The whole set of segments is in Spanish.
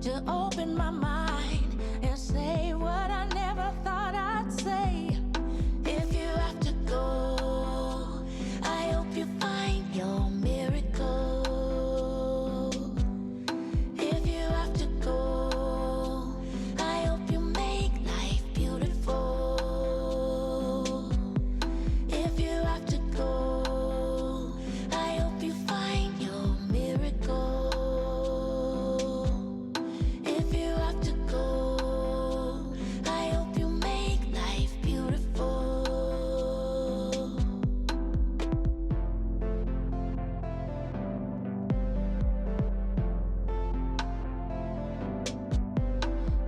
to open my mind and say what I never thought I'd say. If you have to go, I hope you find your miracle. If you have to go, I hope you make life beautiful. If you have to go, I hope you find your miracle. If you have to go, I hope you make life beautiful.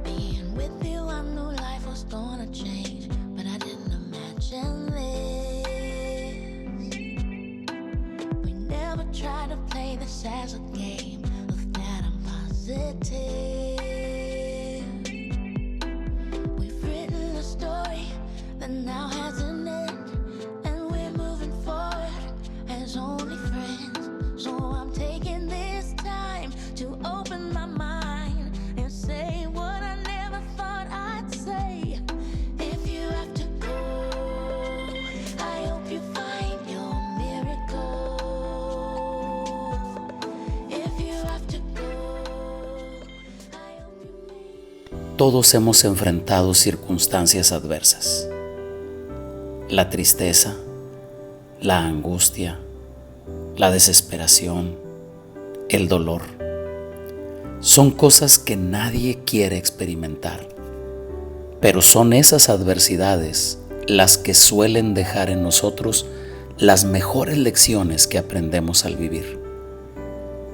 Being with you, I knew life was gonna change, but I didn't imagine this. We never tried to play this as a game. Of that I'm positive. We've written a story that now has an end, and we're moving forward as only friends. So I'm taking this time to open my mind and say what I never thought I'd say. If you have to go, I hope you find your miracle. If you have to go, I hope you make. Todos hemos enfrentado circunstancias adversas. La tristeza, la angustia, la desesperación, el dolor. Son cosas que nadie quiere experimentar, pero son esas adversidades las que suelen dejar en nosotros las mejores lecciones que aprendemos al vivir.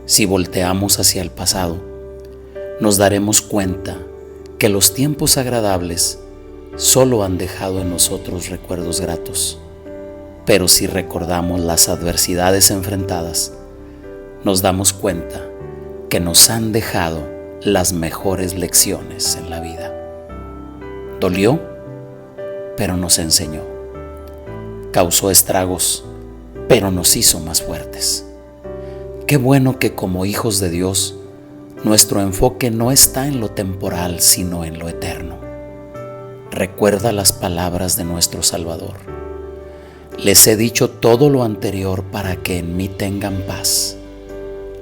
Si volteamos hacia el pasado, nos daremos cuenta que los tiempos agradables solo han dejado en nosotros recuerdos gratos. Pero si recordamos las adversidades enfrentadas, nos damos cuenta que nos han dejado las mejores lecciones en la vida. Dolió, pero nos enseñó. Causó estragos, pero nos hizo más fuertes. Qué bueno que como hijos de Dios, nuestro enfoque no está en lo temporal, sino en lo eterno. Recuerda las palabras de nuestro Salvador. Les he dicho todo lo anterior para que en mí tengan paz.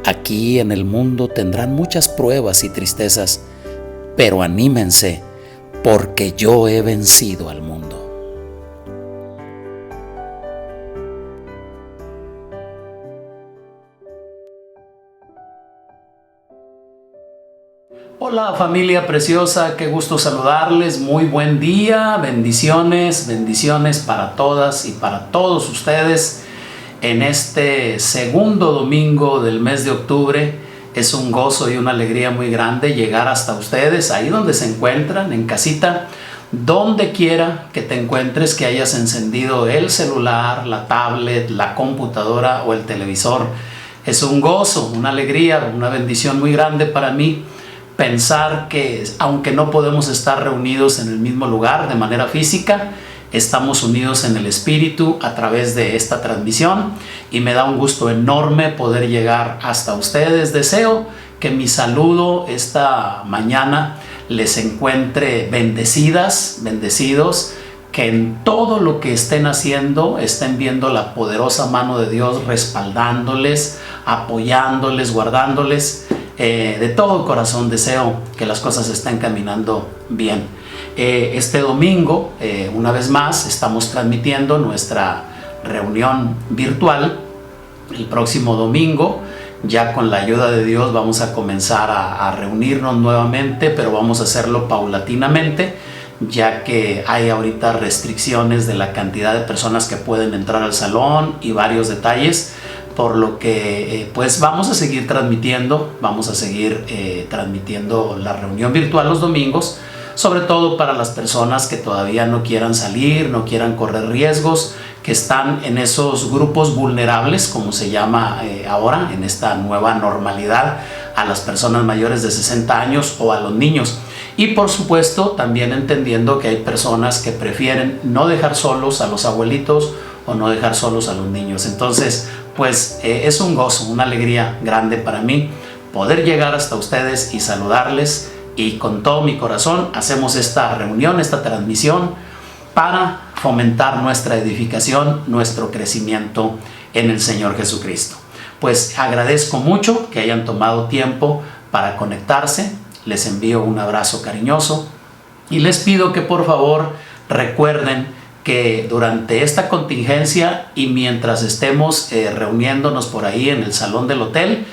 Aquí en el mundo tendrán muchas pruebas y tristezas, pero anímense, porque yo he vencido al mundo. Hola familia preciosa, qué gusto saludarles, muy buen día, bendiciones para todas y para todos ustedes en este segundo domingo del mes de octubre. Es un gozo y una alegría muy grande llegar hasta ustedes, ahí donde se encuentran, en casita, donde quiera que te encuentres, que hayas encendido el celular, la tablet, la computadora o el televisor. Es un gozo, una alegría, una bendición muy grande para mí pensar que aunque no podemos estar reunidos en el mismo lugar de manera física, estamos unidos en el espíritu a través de esta transmisión y me da un gusto enorme poder llegar hasta ustedes. Deseo que mi saludo esta mañana les encuentre bendecidos, que en todo lo que estén haciendo estén viendo la poderosa mano de Dios respaldándoles, apoyándoles, guardándoles. De todo corazón deseo que las cosas estén caminando bien. Este domingo, una vez más, estamos transmitiendo nuestra reunión virtual. El próximo domingo, ya con la ayuda de Dios, vamos a comenzar a reunirnos nuevamente, pero vamos a hacerlo paulatinamente, ya que hay ahorita restricciones de la cantidad de personas que pueden entrar al salón y varios detalles. Por lo que pues vamos a seguir transmitiendo la reunión virtual los domingos, sobre todo para las personas que todavía no quieran salir, no quieran correr riesgos, que están en esos grupos vulnerables, como se llama ahora, en esta nueva normalidad, a las personas mayores de 60 años o a los niños. Y por supuesto también entendiendo que hay personas que prefieren no dejar solos a los abuelitos o no dejar solos a los niños. Entonces, pues es un gozo, una alegría grande para mí poder llegar hasta ustedes y saludarles, y con todo mi corazón hacemos esta reunión, esta transmisión para fomentar nuestra edificación, nuestro crecimiento en el Señor Jesucristo. Pues agradezco mucho que hayan tomado tiempo para conectarse, les envío un abrazo cariñoso y les pido que por favor recuerden que durante esta contingencia y mientras estemos reuniéndonos por ahí en el salón del hotel,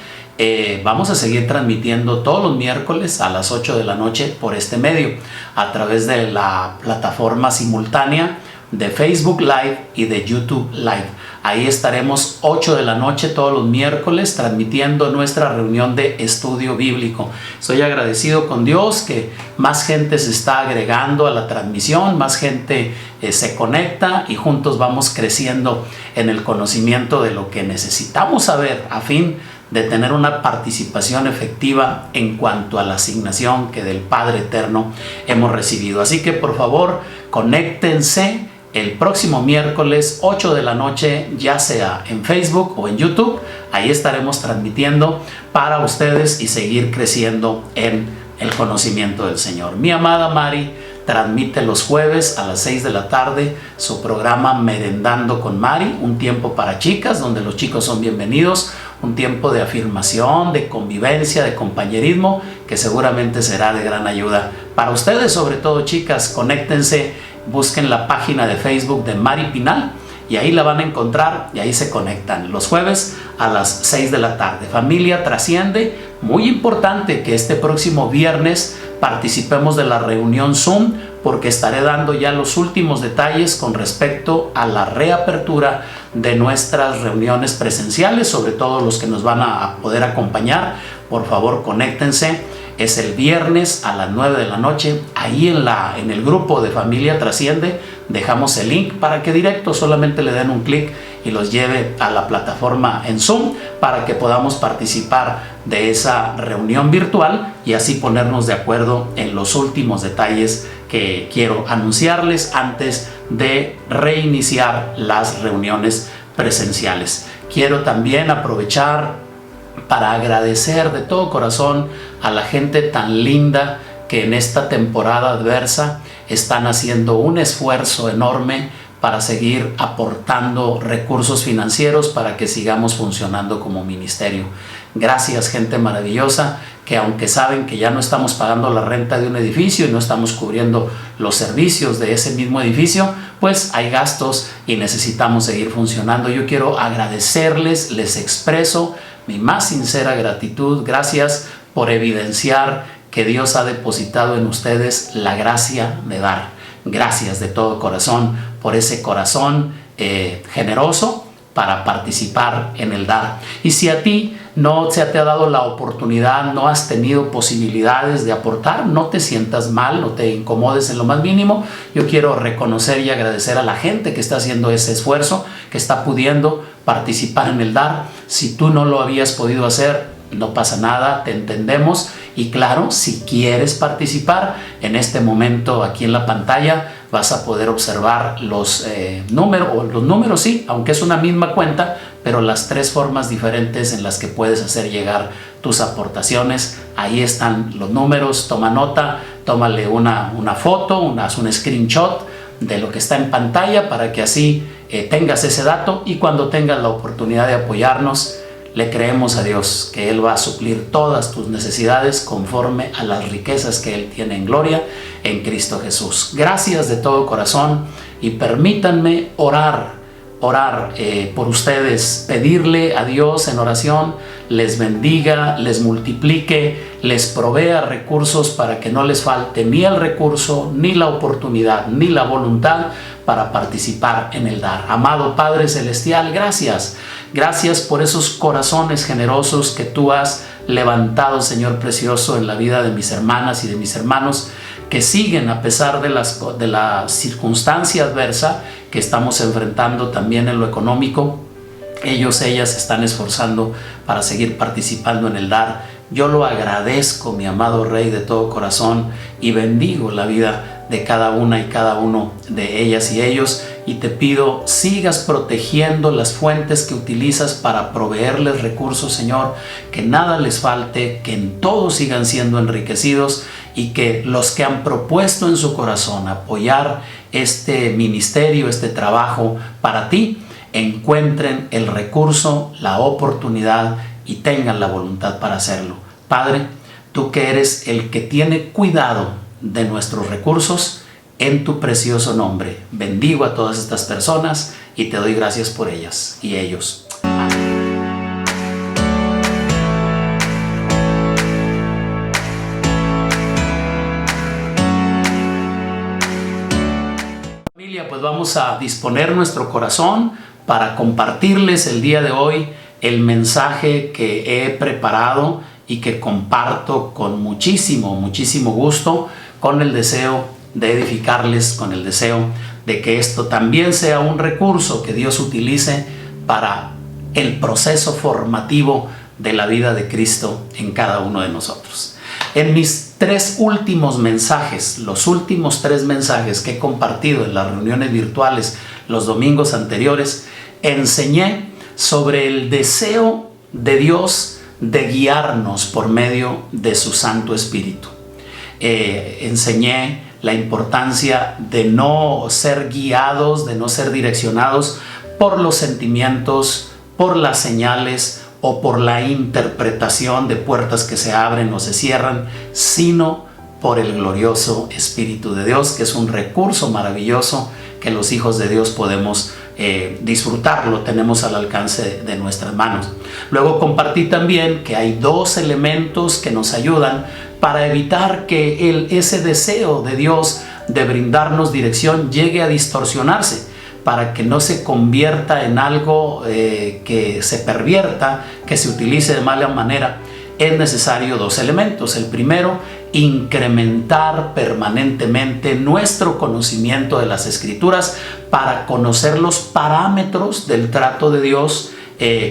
vamos a seguir transmitiendo todos los miércoles a las 8 de la noche por este medio, a través de la plataforma simultánea de Facebook Live y de YouTube Live. Ahí estaremos 8 de la noche todos los miércoles transmitiendo nuestra reunión de estudio bíblico. Estoy agradecido con Dios que más gente se está agregando a la transmisión, más gente se conecta y juntos vamos creciendo en el conocimiento de lo que necesitamos saber a fin de tener una participación efectiva en cuanto a la asignación que del Padre Eterno hemos recibido. Así que por favor, conéctense el próximo miércoles 8 de la noche, ya sea en Facebook o en YouTube. Ahí estaremos transmitiendo para ustedes y seguir creciendo en el conocimiento del Señor. Mi amada Mari transmite los jueves a las 6 de la tarde su programa Merendando con Mari, un tiempo para chicas donde los chicos son bienvenidos, un tiempo de afirmación, de convivencia, de compañerismo, que seguramente será de gran ayuda para ustedes. Sobre todo, chicas, conéctense, busquen la página de Facebook de Mari Pinal y ahí la van a encontrar y ahí se conectan los jueves a las 6 de la tarde. Familia Trasciende, muy importante que este próximo viernes participemos de la reunión Zoom, porque estaré dando ya los últimos detalles con respecto a la reapertura de nuestras reuniones presenciales, sobre todo los que nos van a poder acompañar. Por favor, conéctense. Es el viernes a las 9 de la noche. Ahí en el grupo de Familia Trasciende dejamos el link para que directo solamente le den un clic y los lleve a la plataforma en Zoom para que podamos participar de esa reunión virtual y así ponernos de acuerdo en los últimos detalles que quiero anunciarles antes de reiniciar las reuniones presenciales. Quiero también aprovechar para agradecer de todo corazón a la gente tan linda que en esta temporada adversa están haciendo un esfuerzo enorme para seguir aportando recursos financieros para que sigamos funcionando como ministerio. Gracias, gente maravillosa, que aunque saben que ya no estamos pagando la renta de un edificio y no estamos cubriendo los servicios de ese mismo edificio, pues hay gastos y necesitamos seguir funcionando. Yo quiero agradecerles, les expreso mi más sincera gratitud. Gracias por evidenciar que Dios ha depositado en ustedes la gracia de dar. Gracias de todo corazón por ese corazón generoso para participar en el dar. Y si a ti no se te ha dado la oportunidad, no has tenido posibilidades de aportar, no te sientas mal, no te incomodes en lo más mínimo. Yo quiero reconocer y agradecer a la gente que está haciendo ese esfuerzo, que está pudiendo participar en el dar. Si tú no lo habías podido hacer, no pasa nada, te entendemos. Y claro, si quieres participar, en este momento aquí en la pantalla vas a poder observar los números, sí, aunque es una misma cuenta, pero las 3 formas diferentes en las que puedes hacer llegar tus aportaciones. Ahí están los números, toma nota, tómale una foto, haz un screenshot de lo que está en pantalla para que así tengas ese dato y cuando tengas la oportunidad de apoyarnos, le creemos a Dios que Él va a suplir todas tus necesidades conforme a las riquezas que Él tiene en gloria en Cristo Jesús. Gracias de todo corazón y permítanme orar por ustedes, pedirle a Dios en oración, les bendiga, les multiplique, les provea recursos para que no les falte ni el recurso, ni la oportunidad, ni la voluntad para participar en el dar. Amado Padre Celestial, gracias. Gracias por esos corazones generosos que tú has levantado, Señor precioso, en la vida de mis hermanas y de mis hermanos que siguen a pesar de la circunstancia adversa que estamos enfrentando también en lo económico. Ellas están esforzando para seguir participando en el dar. Yo lo agradezco, mi amado Rey, de todo corazón y bendigo la vida de cada una y cada uno de ellas y ellos. y te pido sigas protegiendo las fuentes que utilizas para proveerles recursos, Señor, que nada les falte, que en todo sigan siendo enriquecidos y que los que han propuesto en su corazón apoyar este ministerio, este trabajo para ti, encuentren el recurso, la oportunidad y tengan la voluntad para hacerlo. Padre, tú que eres el que tiene cuidado de nuestros recursos, en tu precioso nombre, bendigo a todas estas personas y te doy gracias por ellas y ellos. Familia, pues vamos a disponer nuestro corazón para compartirles el día de hoy el mensaje que he preparado y que comparto con muchísimo gusto, con el deseo de edificarles, con el deseo de que esto también sea un recurso que Dios utilice para el proceso formativo de la vida de Cristo en cada uno de nosotros. En mis 3 últimos mensajes, los últimos 3 mensajes que he compartido en las reuniones virtuales los domingos anteriores, enseñé sobre el deseo de Dios de guiarnos por medio de su Santo Espíritu. Enseñé la importancia de no ser guiados, de no ser direccionados por los sentimientos, por las señales o por la interpretación de puertas que se abren o se cierran, sino por el glorioso Espíritu de Dios, que es un recurso maravilloso que los hijos de Dios podemos disfrutar, lo tenemos al alcance de nuestras manos. Luego compartí también que hay 2 elementos que nos ayudan para evitar que ese deseo de Dios de brindarnos dirección llegue a distorsionarse, para que no se convierta en algo que se pervierta, que se utilice de mala manera. Es necesario 2 elementos. El primero, incrementar permanentemente nuestro conocimiento de las Escrituras para conocer los parámetros del trato de Dios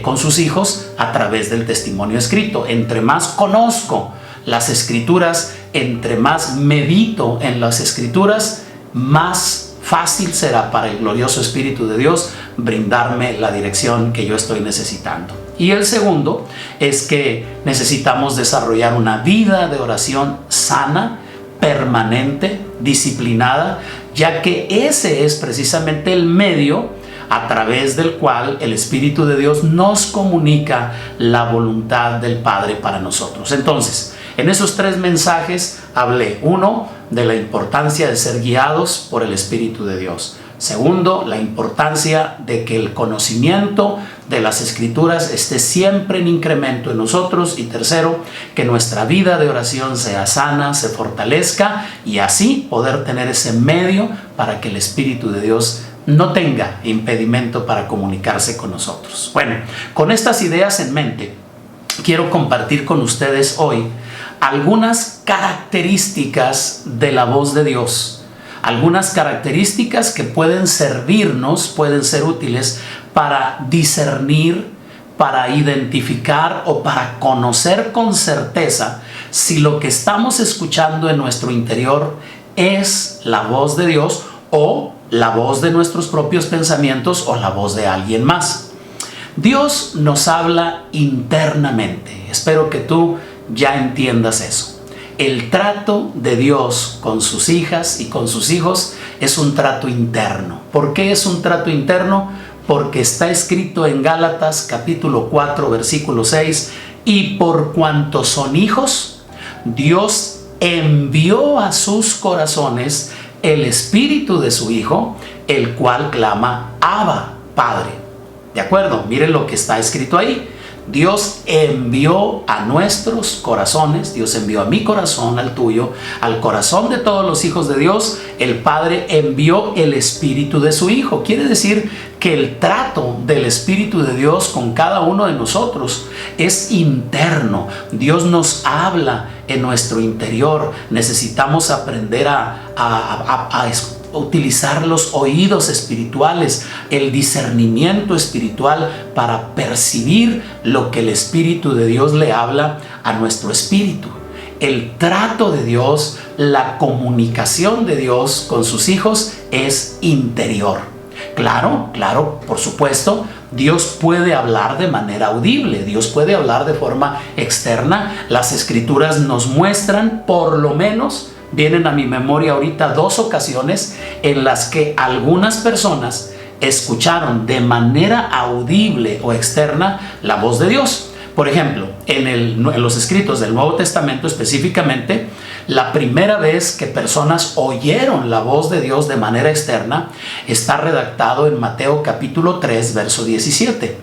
con sus hijos a través del testimonio escrito. Entre más conozco las Escrituras, entre más medito en las Escrituras, más fácil será para el glorioso Espíritu de Dios brindarme la dirección que yo estoy necesitando. Y el segundo es que necesitamos desarrollar una vida de oración sana, permanente, disciplinada, ya que ese es precisamente el medio a través del cual el Espíritu de Dios nos comunica la voluntad del Padre para nosotros. Entonces, en esos 3 mensajes hablé, 1, de la importancia de ser guiados por el Espíritu de Dios. Segundo, la importancia de que el conocimiento de las Escrituras esté siempre en incremento en nosotros. Y tercero, que nuestra vida de oración sea sana, se fortalezca y así poder tener ese medio para que el Espíritu de Dios no tenga impedimento para comunicarse con nosotros. Bueno, con estas ideas en mente, quiero compartir con ustedes hoy algunas características de la voz de Dios, algunas características que pueden servirnos, pueden ser útiles para discernir, para identificar o para conocer con certeza si lo que estamos escuchando en nuestro interior es la voz de Dios o la voz de nuestros propios pensamientos o la voz de alguien más. Dios nos habla internamente. Espero que tú ya entiendas eso. El trato de Dios con sus hijas y con sus hijos es un trato interno. ¿Por qué es un trato interno? Porque está escrito en Gálatas capítulo 4 versículo 6: y por cuanto son hijos, Dios envió a sus corazones el espíritu de su Hijo, el cual clama: Abba, Padre. ¿De acuerdo? Miren lo que está escrito ahí. Dios envió a nuestros corazones, Dios envió a mi corazón, al tuyo, al corazón de todos los hijos de Dios. El Padre envió el Espíritu de su Hijo. Quiere decir que el trato del Espíritu de Dios con cada uno de nosotros es interno. Dios nos habla en nuestro interior. Necesitamos aprender a utilizar los oídos espirituales, el discernimiento espiritual para percibir lo que el Espíritu de Dios le habla a nuestro espíritu. El trato de Dios, la comunicación de Dios con sus hijos es interior. Claro, claro, por supuesto, Dios puede hablar de manera audible, Dios puede hablar de forma externa. Las escrituras nos muestran, por lo menos, vienen a mi memoria ahorita 2 ocasiones en las que algunas personas escucharon de manera audible o externa la voz de Dios. Por ejemplo, en los escritos del Nuevo Testamento específicamente, la primera vez que personas oyeron la voz de Dios de manera externa está redactado en Mateo capítulo 3, verso 17.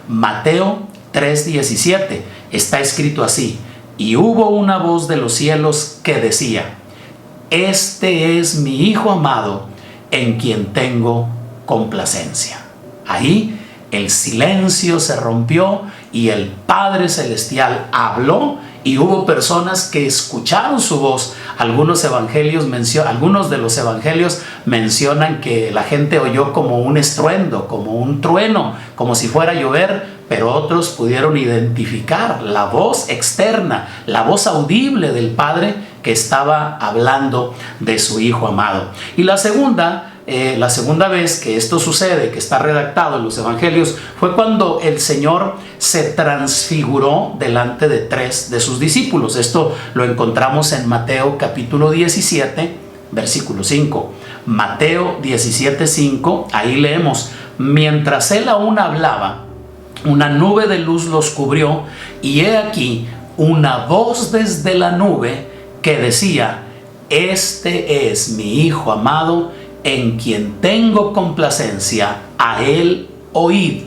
Mateo 3, 17. Está escrito así: y hubo una voz de los cielos que decía: este es mi Hijo amado, en quien tengo complacencia. Ahí el silencio se rompió y el Padre Celestial habló, y hubo personas que escucharon su voz. Algunos de los evangelios mencionan que la gente oyó como un estruendo, como un trueno, como si fuera a llover, pero otros pudieron identificar la voz externa, la voz audible del Padre que estaba hablando de su Hijo amado. Y la segunda vez que esto sucede, que está redactado en los evangelios, fue cuando el Señor se transfiguró delante de 3 de sus discípulos. Esto lo encontramos en Mateo capítulo 17, versículo 5. Mateo 17, 5, ahí leemos: mientras él aún hablaba, una nube de luz los cubrió, y he aquí una voz desde la nube que decía: este es mi Hijo amado, en quien tengo complacencia, a él oíd,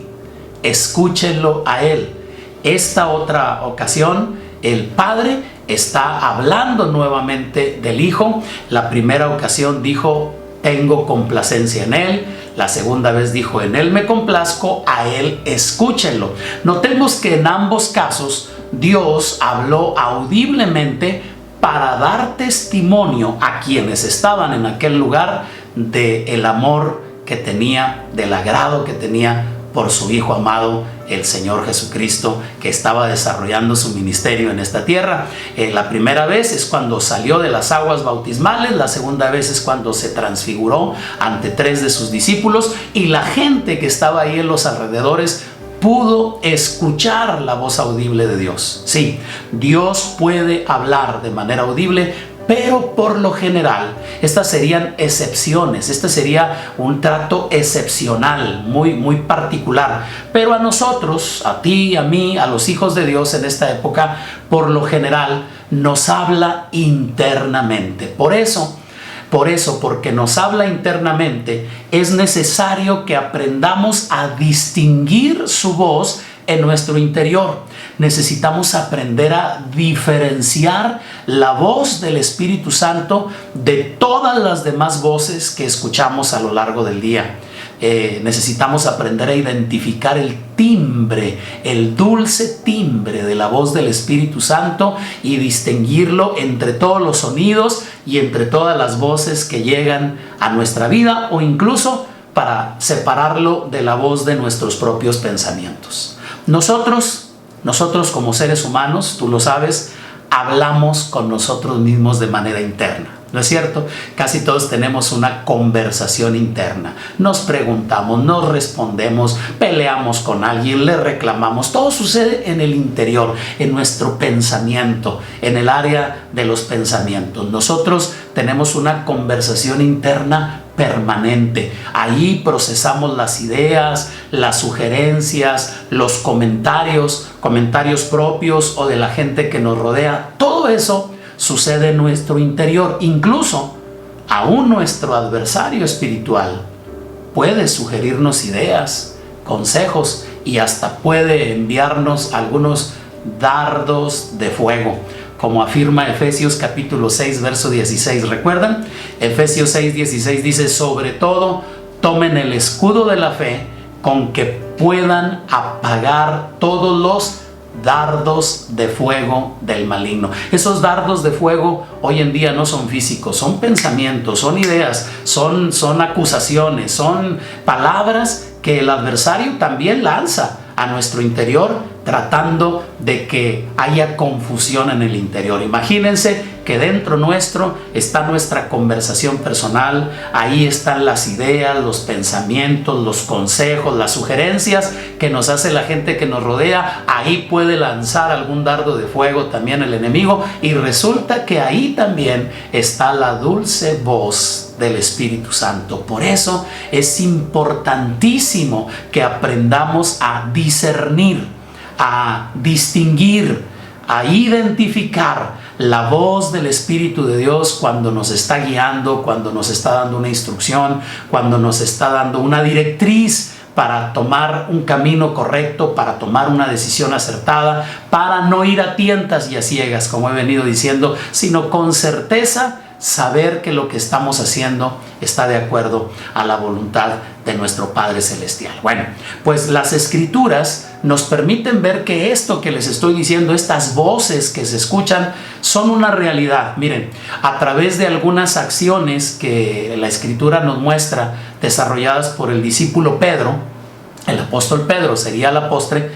escúchenlo a él. Esta otra ocasión, el Padre está hablando nuevamente del Hijo. La primera ocasión dijo: tengo complacencia en él. La segunda vez dijo: en él me complazco, a él escúchenlo. Notemos que en ambos casos Dios habló audiblemente para dar testimonio a quienes estaban en aquel lugar del amor que tenía, del agrado que tenía por su Hijo amado, el Señor Jesucristo, que estaba desarrollando su ministerio en esta tierra. La primera vez es cuando salió de las aguas bautismales, la segunda vez es cuando se transfiguró ante 3 de sus discípulos, y la gente que estaba ahí en los alrededores pudo escuchar la voz audible de Dios. Sí, Dios puede hablar de manera audible, pero por lo general estas serían excepciones. Este sería un trato excepcional, muy, muy particular. Pero a nosotros, a ti, a mí, a los hijos de Dios en esta época, por lo general nos habla internamente. Por eso, porque nos habla internamente, es necesario que aprendamos a distinguir su voz en nuestro interior. Necesitamos aprender a diferenciar la voz del Espíritu Santo de todas las demás voces que escuchamos a lo largo del día. Necesitamos aprender a identificar el timbre, el dulce timbre de la voz del Espíritu Santo, y distinguirlo entre todos los sonidos y entre todas las voces que llegan a nuestra vida, o incluso para separarlo de la voz de nuestros propios pensamientos. Nosotros como seres humanos, tú lo sabes, hablamos con nosotros mismos de manera interna, ¿no es cierto? Casi todos tenemos una conversación interna. Nos preguntamos, nos respondemos, peleamos con alguien, le reclamamos. Todo sucede en el interior, en nuestro pensamiento, en el área de los pensamientos. Nosotros tenemos una conversación interna permanente. Ahí procesamos las ideas, las sugerencias, los comentarios propios o de la gente que nos rodea. Todo eso sucede en nuestro interior. Incluso aún nuestro adversario espiritual puede sugerirnos ideas, consejos, y hasta puede enviarnos algunos dardos de fuego, como afirma Efesios capítulo 6, verso 16. ¿Recuerdan? Efesios 6, 16 dice: sobre todo, tomen el escudo de la fe, con que puedan apagar todos los dardos de fuego del maligno. Esos dardos de fuego hoy en día no son físicos, son pensamientos, son ideas, son acusaciones, son palabras que el adversario también lanza a nuestro interior tratando de que haya confusión en el interior. Imagínense que dentro nuestro está nuestra conversación personal, ahí están las ideas, los pensamientos, los consejos, las sugerencias que nos hace la gente que nos rodea. Ahí puede lanzar algún dardo de fuego también el enemigo, y resulta que ahí también está la dulce voz del Espíritu Santo. Por eso es importantísimo que aprendamos a discernir, a distinguir, a identificar la voz del Espíritu de Dios cuando nos está guiando, cuando nos está dando una instrucción, cuando nos está dando una directriz para tomar un camino correcto, para tomar una decisión acertada, para no ir a tientas y a ciegas, como he venido diciendo, sino con certeza saber que lo que estamos haciendo está de acuerdo a la voluntad de nuestro Padre Celestial. Bueno, pues las Escrituras nos permiten ver que esto que les estoy diciendo, estas voces que se escuchan, son una realidad. Miren, a través de algunas acciones que la Escritura nos muestra, desarrolladas por el discípulo Pedro, el apóstol Pedro sería la postre,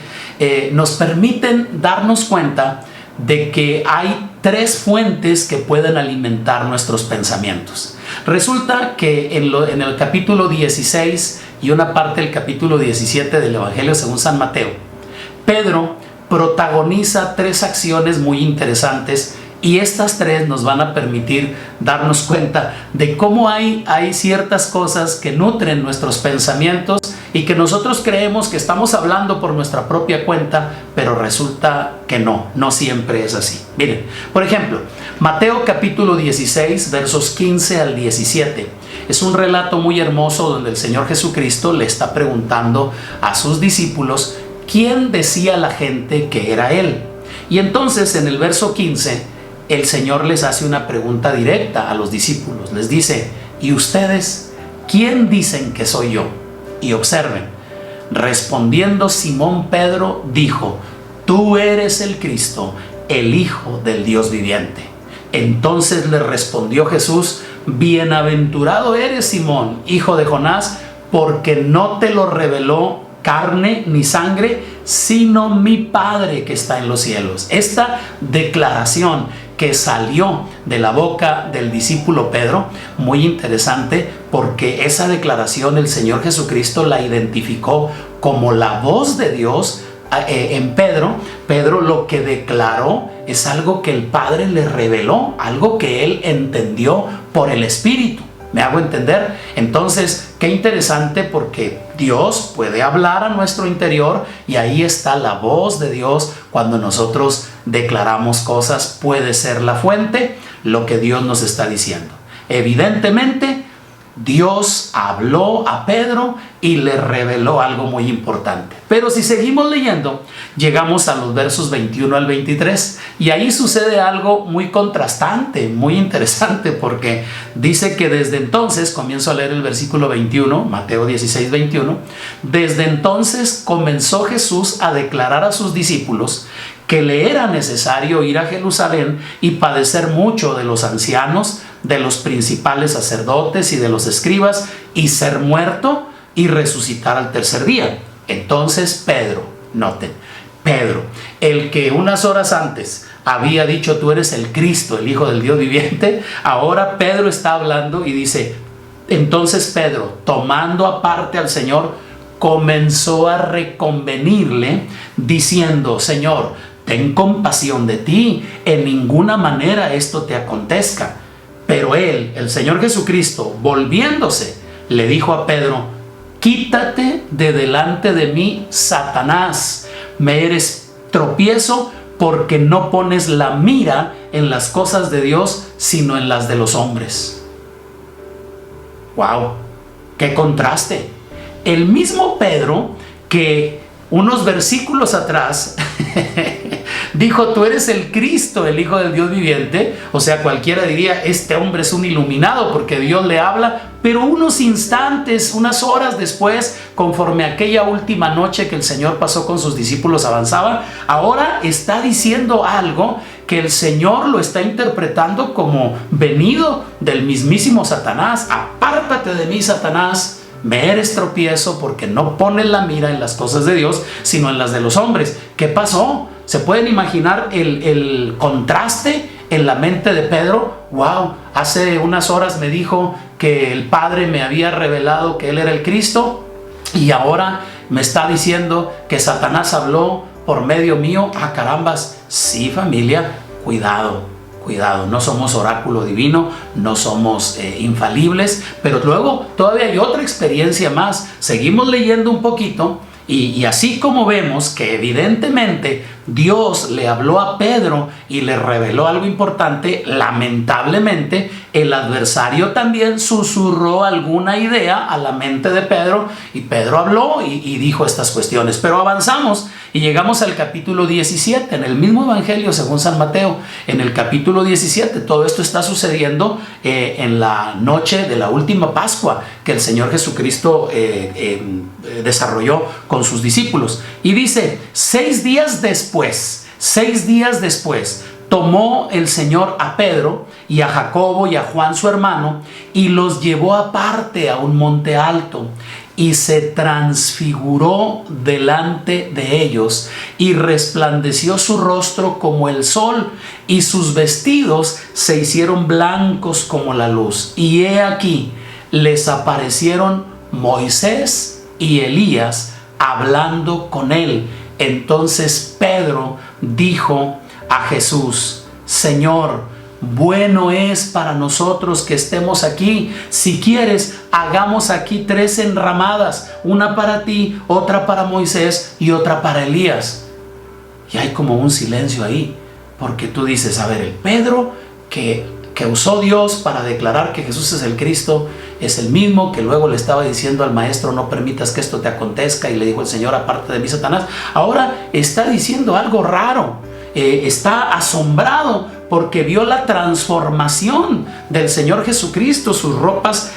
nos permiten darnos cuenta de que hay tres fuentes que pueden alimentar nuestros pensamientos. Resulta que en el capítulo 16 y una parte del capítulo 17 del Evangelio según San Mateo, Pedro protagoniza tres acciones muy interesantes, y estas tres nos van a permitir darnos cuenta de cómo hay ciertas cosas que nutren nuestros pensamientos y que nosotros creemos que estamos hablando por nuestra propia cuenta, pero resulta que no siempre es así. Miren, por ejemplo, Mateo capítulo 16, versos 15 al 17. Es un relato muy hermoso donde el Señor Jesucristo le está preguntando a sus discípulos quién decía la gente que era Él. Y entonces en el verso 15, el Señor les hace una pregunta directa a los discípulos. Les dice: ¿y ustedes quién dicen que soy yo? Y observen, respondiendo Simón Pedro dijo: tú eres el Cristo, el Hijo del Dios viviente. Entonces le respondió Jesús: bienaventurado eres, Simón, hijo de Jonás, porque no te lo reveló carne ni sangre, sino mi Padre que está en los cielos. Esta declaración que salió de la boca del discípulo Pedro, muy interesante, porque esa declaración el Señor Jesucristo la identificó como la voz de Dios en Pedro. Pedro lo que declaró es algo que el Padre le reveló, algo que él entendió por el Espíritu. ¿Me hago entender? Entonces, qué interesante, porque Dios puede hablar a nuestro interior y ahí está la voz de Dios cuando nosotros declaramos cosas. Puede ser la fuente lo que Dios nos está diciendo. Evidentemente, Dios habló a Pedro y le reveló algo muy importante. Pero si seguimos leyendo, llegamos a los versos 21 al 23 y ahí sucede algo muy contrastante, muy interesante, porque dice que desde entonces, comienzo a leer el versículo 21, Mateo 16, 21, desde entonces comenzó Jesús a declarar a sus discípulos que le era necesario ir a Jerusalén y padecer mucho de los ancianos, de los principales sacerdotes y de los escribas, y ser muerto y resucitar al tercer día. Entonces Pedro, noten, Pedro, el que unas horas antes había dicho tú eres el Cristo, el Hijo del Dios viviente, ahora Pedro está hablando y dice: entonces Pedro, tomando aparte al Señor, comenzó a reconvenirle diciendo: Señor, ten compasión de ti, en ninguna manera esto te acontezca. Pero él, el Señor Jesucristo, volviéndose, le dijo a Pedro: quítate de delante de mí, Satanás, me eres tropiezo porque no pones la mira en las cosas de Dios, sino en las de los hombres. ¡Wow! ¡Qué contraste! El mismo Pedro que unos versículos atrás dijo: tú eres el Cristo, el Hijo del Dios viviente. O sea, cualquiera diría: este hombre es un iluminado porque Dios le habla. Pero unos instantes, unas horas después, conforme aquella última noche que el Señor pasó con sus discípulos avanzaba, ahora está diciendo algo que el Señor lo está interpretando como venido del mismísimo Satanás. Apártate de mí, Satanás, me eres tropiezo porque no pones la mira en las cosas de Dios, sino en las de los hombres. ¿Qué pasó? ¿Se pueden imaginar el contraste en la mente de Pedro? Wow, hace unas horas me dijo que el Padre me había revelado que Él era el Cristo, y ahora me está diciendo que Satanás habló por medio mío. ¡Ah, carambas! Sí, familia, cuidado, cuidado. No somos oráculo divino, no somos infalibles, pero luego todavía hay otra experiencia más. Seguimos leyendo un poquito y así como vemos que evidentemente Dios le habló a Pedro y le reveló algo importante, lamentablemente el adversario también susurró alguna idea a la mente de Pedro, y Pedro habló y dijo estas cuestiones. Pero avanzamos y llegamos al capítulo 17, en el mismo evangelio según San Mateo. En el capítulo 17 todo esto está sucediendo en la noche de la última Pascua que el Señor Jesucristo desarrolló con sus discípulos. Y dice: 6 días después, tomó el Señor a Pedro y a Jacobo y a Juan su hermano, y los llevó aparte a un monte alto, y se transfiguró delante de ellos, y resplandeció su rostro como el sol, y sus vestidos se hicieron blancos como la luz. Y he aquí, les aparecieron Moisés y Elías hablando con él. Entonces Pedro dijo a Jesús: Señor, bueno es para nosotros que estemos aquí. Si quieres, hagamos aquí 3 enramadas, una para ti, otra para Moisés y otra para Elías. Y hay como un silencio ahí, porque tú dices: a ver, el Pedro que usó Dios para declarar que Jesús es el Cristo, es el mismo que luego le estaba diciendo al maestro: no permitas que esto te acontezca, y le dijo el Señor: aparte de mí, Satanás. Ahora está diciendo algo raro, está asombrado porque vio la transformación del Señor Jesucristo. Sus ropas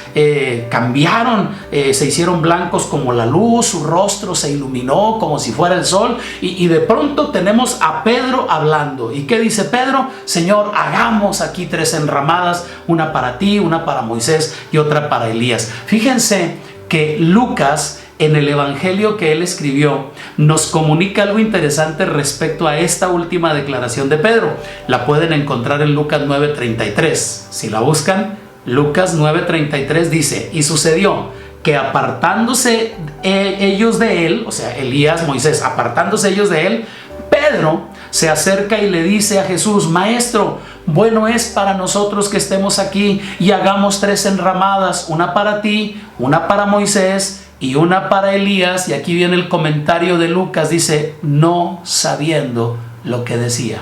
cambiaron, se hicieron blancos como la luz, su rostro se iluminó como si fuera el sol, y de pronto tenemos a Pedro hablando. ¿Y qué dice Pedro? Señor, hagamos aquí 3 enramadas, una para ti, una para Moisés y otra para Elías. Fíjense que Lucas, en el evangelio que él escribió, nos comunica algo interesante respecto a esta última declaración de Pedro. La pueden encontrar en Lucas 9:33. Si la buscan, Lucas 9:33 dice: y sucedió que apartándose ellos de él, o sea, Elías, Moisés, apartándose ellos de él, Pedro se acerca y le dice a Jesús: Maestro, bueno es para nosotros que estemos aquí y hagamos 3 enramadas, una para ti, una para Moisés y una para Elías. Y aquí viene el comentario de Lucas, dice: no sabiendo lo que decía.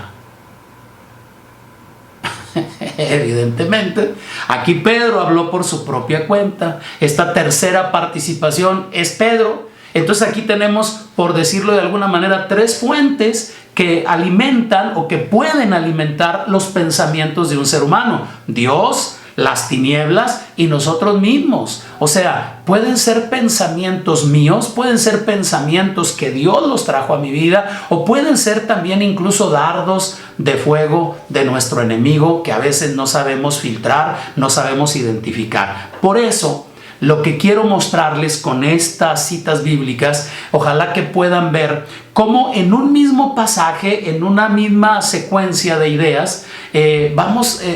Evidentemente, aquí Pedro habló por su propia cuenta. Esta tercera participación es Pedro. Entonces aquí tenemos, por decirlo de alguna manera, 3 fuentes que alimentan o que pueden alimentar los pensamientos de un ser humano: Dios, las tinieblas y nosotros mismos. O sea, pueden ser pensamientos míos, pueden ser pensamientos que Dios los trajo a mi vida, o pueden ser también incluso dardos de fuego de nuestro enemigo que a veces no sabemos filtrar, no sabemos identificar. Por eso, lo que quiero mostrarles con estas citas bíblicas, ojalá que puedan ver cómo en un mismo pasaje, en una misma secuencia de ideas,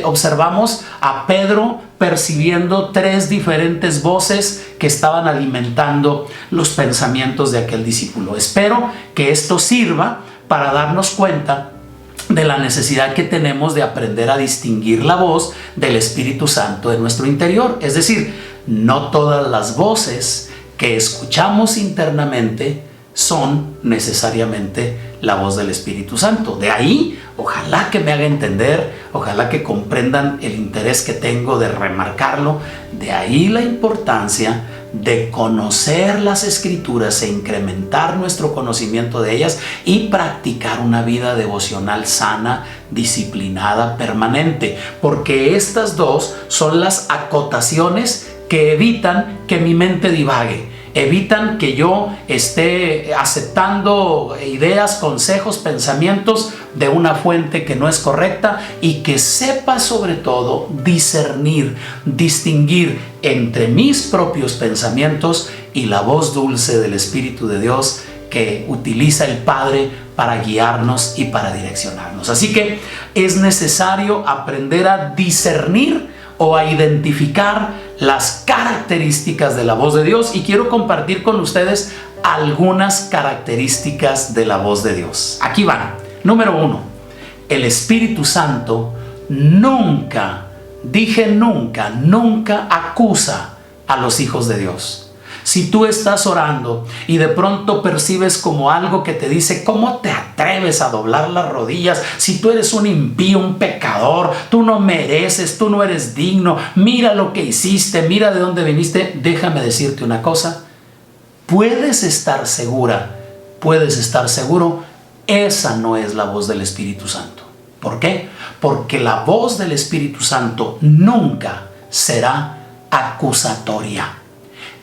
observamos a Pedro percibiendo 3 diferentes voces que estaban alimentando los pensamientos de aquel discípulo. Espero que esto sirva para darnos cuenta de la necesidad que tenemos de aprender a distinguir la voz del Espíritu Santo en nuestro interior. Es decir, no todas las voces que escuchamos internamente son necesariamente la voz del Espíritu Santo. De ahí, ojalá que me haga entender, ojalá que comprendan el interés que tengo de remarcarlo. De ahí la importancia de conocer las Escrituras e incrementar nuestro conocimiento de ellas y practicar una vida devocional sana, disciplinada, permanente, porque estas 2 son las acotaciones que evitan que mi mente divague. evitan que yo esté aceptando ideas, consejos, pensamientos de una fuente que no es correcta, y que sepa sobre todo discernir, distinguir entre mis propios pensamientos y la voz dulce del Espíritu de Dios que utiliza el Padre para guiarnos y para direccionarnos. Así que es necesario aprender a discernir o a identificar las características de la voz de Dios, y quiero compartir con ustedes algunas características de la voz de Dios. Aquí van. Número 1, el Espíritu Santo nunca, dije nunca, nunca acusa a los hijos de Dios. Si tú estás orando y de pronto percibes como algo que te dice: ¿cómo te atreves a doblar las rodillas? Si tú eres un impío, un pecador, tú no mereces, tú no eres digno, mira lo que hiciste, mira de dónde viniste. Déjame decirte una cosa: puedes estar segura, puedes estar seguro, esa no es la voz del Espíritu Santo. ¿Por qué? Porque la voz del Espíritu Santo nunca será acusatoria.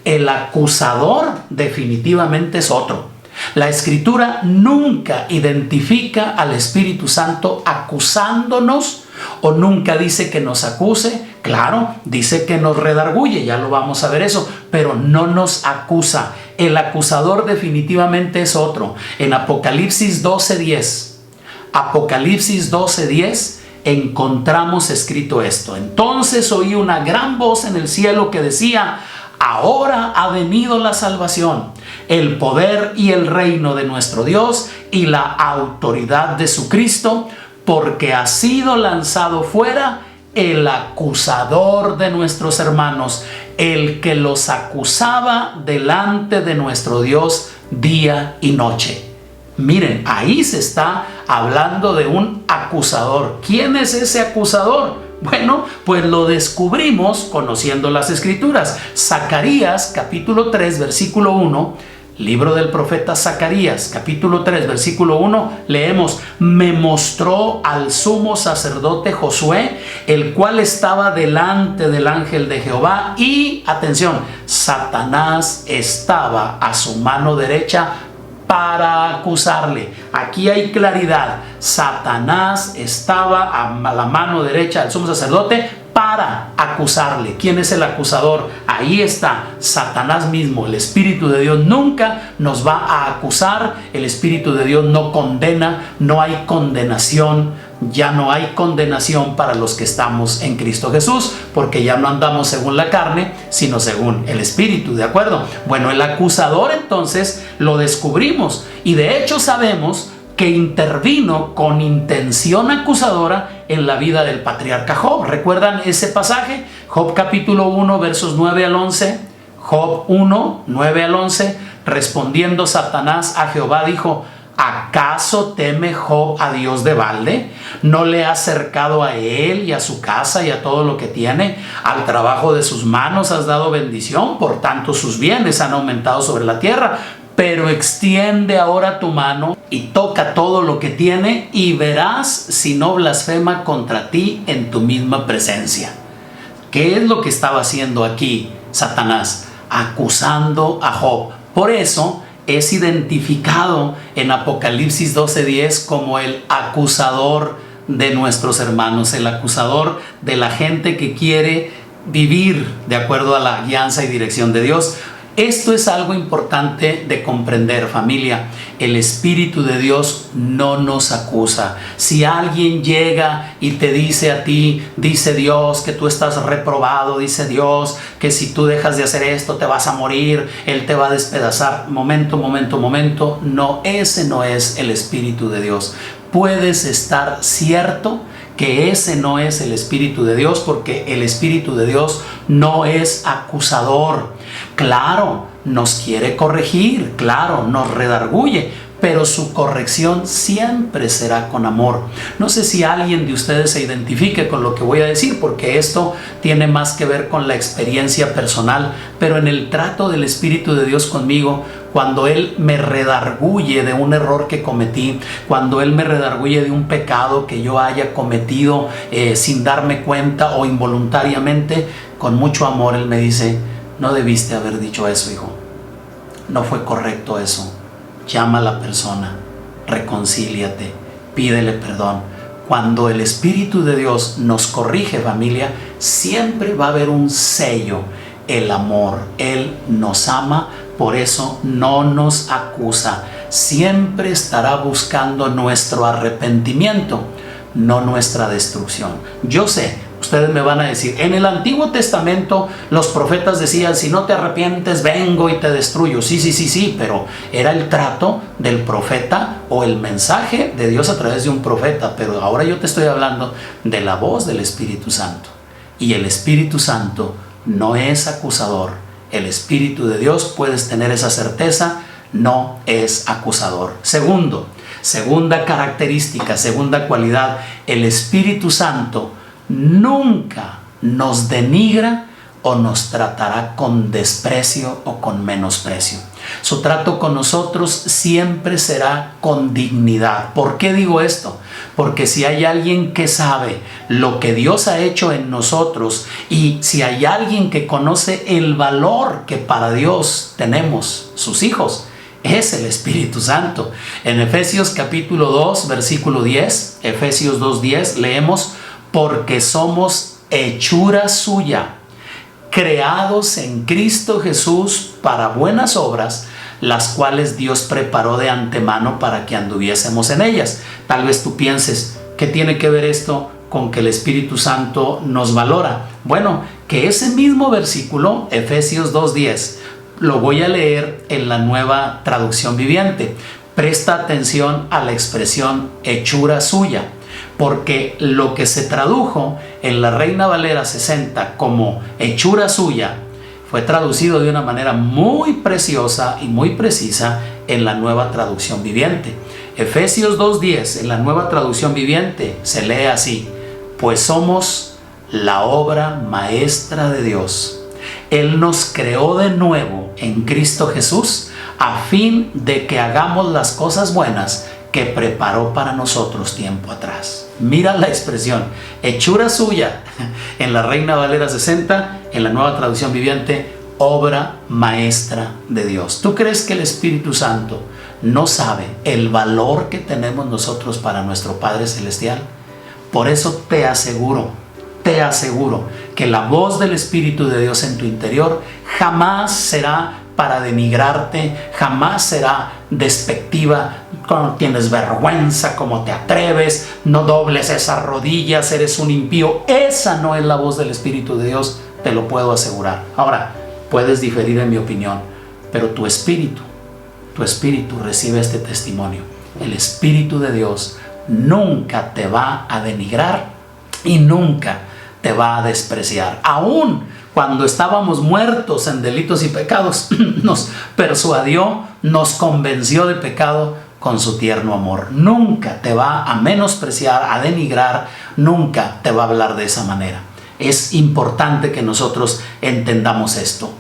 El acusador definitivamente es otro. La Escritura nunca identifica al Espíritu Santo acusándonos, o nunca dice que nos acuse. Claro, dice que nos redarguye, ya lo vamos a ver eso, pero no nos acusa. El acusador definitivamente es otro. En Apocalipsis 12:10, Apocalipsis 12:10, encontramos escrito esto: entonces oí una gran voz en el cielo que decía: ahora ha venido la salvación, el poder y el reino de nuestro Dios y la autoridad de su Cristo, porque ha sido lanzado fuera el acusador de nuestros hermanos, el que los acusaba delante de nuestro Dios día y noche. Miren, ahí se está hablando de un acusador. ¿Quién es ese acusador? Bueno, pues lo descubrimos conociendo las Escrituras. Zacarías capítulo 3 versículo 1, libro del profeta Zacarías capítulo 3 versículo 1, leemos: me mostró al sumo sacerdote Josué, el cual estaba delante del ángel de Jehová, y, atención, Satanás estaba a su mano derecha para acusarle. Aquí hay claridad. Satanás estaba a la mano derecha del sumo sacerdote para acusarle. ¿Quién es el acusador? Ahí está, Satanás mismo. El Espíritu de Dios nunca nos va a acusar. El Espíritu de Dios no condena, no hay condenación. Ya no hay condenación para los que estamos en Cristo Jesús, porque ya no andamos según la carne, sino según el Espíritu, ¿de acuerdo? Bueno, el acusador entonces lo descubrimos, y de hecho sabemos que intervino con intención acusadora en la vida del patriarca Job. ¿Recuerdan ese pasaje? Job capítulo 1 versos 9 al 11. Job 1, 9 al 11. Respondiendo Satanás a Jehová dijo: ¿acaso teme Job a Dios de balde? ¿No le ha acercado a él y a su casa y a todo lo que tiene? Al trabajo de sus manos has dado bendición, por tanto sus bienes han aumentado sobre la tierra. Pero extiende ahora tu mano y toca todo lo que tiene, y verás si no blasfema contra ti en tu misma presencia. ¿Qué es lo que estaba haciendo aquí Satanás? Acusando a Job. Por eso es identificado en Apocalipsis 12:10 como el acusador de nuestros hermanos, el acusador de la gente que quiere vivir de acuerdo a la guianza y dirección de Dios. Esto es algo importante de comprender, familia. El Espíritu de Dios no nos acusa. Si alguien llega y te dice a ti, dice Dios que tú estás reprobado, dice Dios que si tú dejas de hacer esto te vas a morir, Él te va a despedazar. Momento. No, ese no es el Espíritu de Dios. Puedes estar cierto que ese no es el Espíritu de Dios, porque el Espíritu de Dios no es acusador. Claro, nos quiere corregir, claro, nos redarguye, pero su corrección siempre será con amor. No sé si alguien de ustedes se identifique con lo que voy a decir, porque esto tiene más que ver con la experiencia personal, pero en el trato del Espíritu de Dios conmigo, cuando Él me redarguye de un error que cometí, cuando Él me redarguye de un pecado que yo haya cometido sin darme cuenta o involuntariamente, con mucho amor Él me dice: no debiste haber dicho eso, hijo. no fue correcto eso. Llama a la persona, reconcíliate, pídele perdón. Cuando el Espíritu de Dios nos corrige, familia, siempre va a haber un sello, el amor. Él nos ama, por eso no nos acusa. Siempre estará buscando nuestro arrepentimiento, no nuestra destrucción. Yo sé, ustedes me van a decir, en el Antiguo Testamento los profetas decían, si no te arrepientes, vengo y te destruyo. Sí, pero era el trato del profeta o el mensaje de Dios a través de un profeta. Pero ahora yo te estoy hablando de la voz del Espíritu Santo. Y el Espíritu Santo no es acusador. El Espíritu de Dios, puedes tener esa certeza, no es acusador. Segunda característica, segunda cualidad, el Espíritu Santo nunca nos denigra o nos tratará con desprecio o con menosprecio. Su trato con nosotros siempre será con dignidad. ¿Por qué digo esto? Porque si hay alguien que sabe lo que Dios ha hecho en nosotros y si hay alguien que conoce el valor que para Dios tenemos, sus hijos, es el Espíritu Santo. En Efesios capítulo 2, versículo 10, Efesios 2:10, leemos: porque somos hechura suya, creados en Cristo Jesús para buenas obras, las cuales Dios preparó de antemano para que anduviésemos en ellas. Tal vez tú pienses, ¿qué tiene que ver esto con que el Espíritu Santo nos valora? Bueno, que ese mismo versículo, Efesios 2:10, lo voy a leer en la Nueva Traducción Viviente. Presta atención a la expresión hechura suya, porque lo que se tradujo en la Reina Valera 60 como hechura suya fue traducido de una manera muy preciosa y muy precisa en la Nueva Traducción Viviente. Efesios 2:10 en la Nueva Traducción Viviente se lee así: pues somos la obra maestra de Dios. Él nos creó de nuevo en Cristo Jesús a fin de que hagamos las cosas buenas que preparó para nosotros tiempo atrás. Mira la expresión, hechura suya, en la Reina Valera 60, en la Nueva Traducción Viviente, obra maestra de Dios. ¿Tú crees que el Espíritu Santo no sabe el valor que tenemos nosotros para nuestro Padre Celestial? Por eso te aseguro que la voz del Espíritu de Dios en tu interior jamás será para denigrarte, jamás será despectiva, cuando tienes vergüenza, cómo te atreves, no dobles esas rodillas, eres un impío. Esa no es la voz del Espíritu de Dios, te lo puedo asegurar. Ahora, puedes diferir en mi opinión, pero tu espíritu recibe este testimonio. El Espíritu de Dios nunca te va a denigrar y nunca te va a despreciar. Aún cuando estábamos muertos en delitos y pecados, nos persuadió, nos convenció de pecado con su tierno amor. Nunca te va a menospreciar, a denigrar, nunca te va a hablar de esa manera. Es importante que nosotros entendamos esto.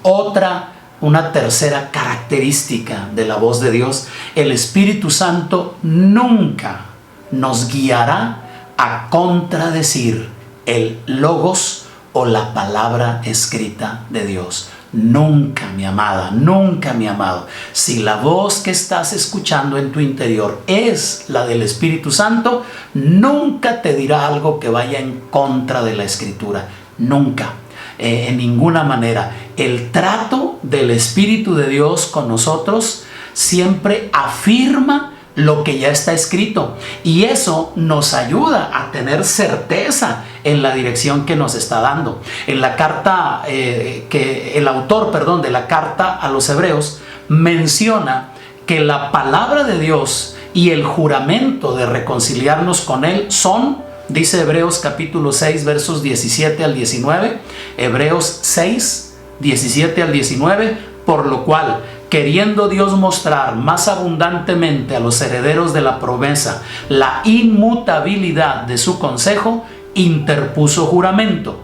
Una tercera característica de la voz de Dios: el Espíritu Santo nunca nos guiará a contradecir el logos o la palabra escrita de Dios. Nunca, mi amada, nunca, mi amado. Si la voz que estás escuchando en tu interior es la del Espíritu Santo, nunca te dirá algo que vaya en contra de la Escritura. Nunca, en ninguna manera. El trato del Espíritu de Dios con nosotros siempre afirma lo que ya está escrito, y eso nos ayuda a tener certeza en la dirección que nos está dando. En la carta el autor de la carta a los Hebreos menciona que la palabra de Dios y el juramento de reconciliarnos con Él son, dice Hebreos capítulo 6 versos 17 al 19, Hebreos 6, 17 al 19, por lo cual, queriendo Dios mostrar más abundantemente a los herederos de la promesa la inmutabilidad de su consejo, interpuso juramento,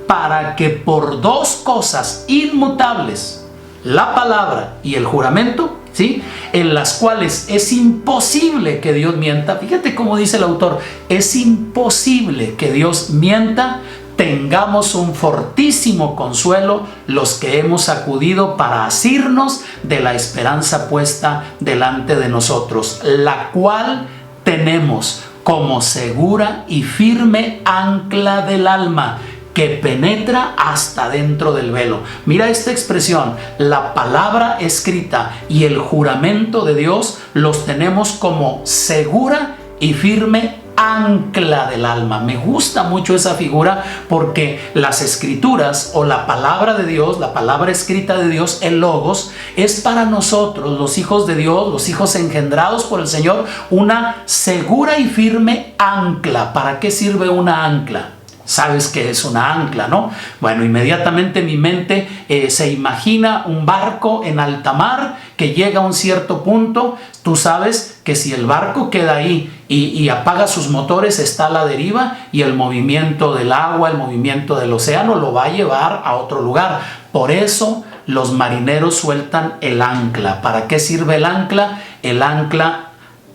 para que por dos cosas inmutables, la palabra y el juramento, ¿sí?, en las cuales es imposible que Dios mienta. Fíjate cómo dice el autor: es imposible que Dios mienta, tengamos un fortísimo consuelo los que hemos acudido para asirnos de la esperanza puesta delante de nosotros, la cual tenemos como segura y firme ancla del alma, que penetra hasta dentro del velo. Mira esta expresión, la palabra escrita y el juramento de Dios los tenemos como segura y firme ancla del alma. Me gusta mucho esa figura porque las escrituras o la palabra de Dios, la palabra escrita de Dios, el Logos, es para nosotros, los hijos de Dios, los hijos engendrados por el Señor, una segura y firme ancla. ¿Para qué sirve una ancla? Sabes que es una ancla, ¿no? Bueno, inmediatamente mi mente se imagina un barco en alta mar que llega a un cierto punto. Tú sabes que si el barco queda ahí y apaga sus motores, está a la deriva, y el movimiento del agua, el movimiento del océano lo va a llevar a otro lugar. Por eso los marineros sueltan el ancla. ¿Para qué sirve el ancla? El ancla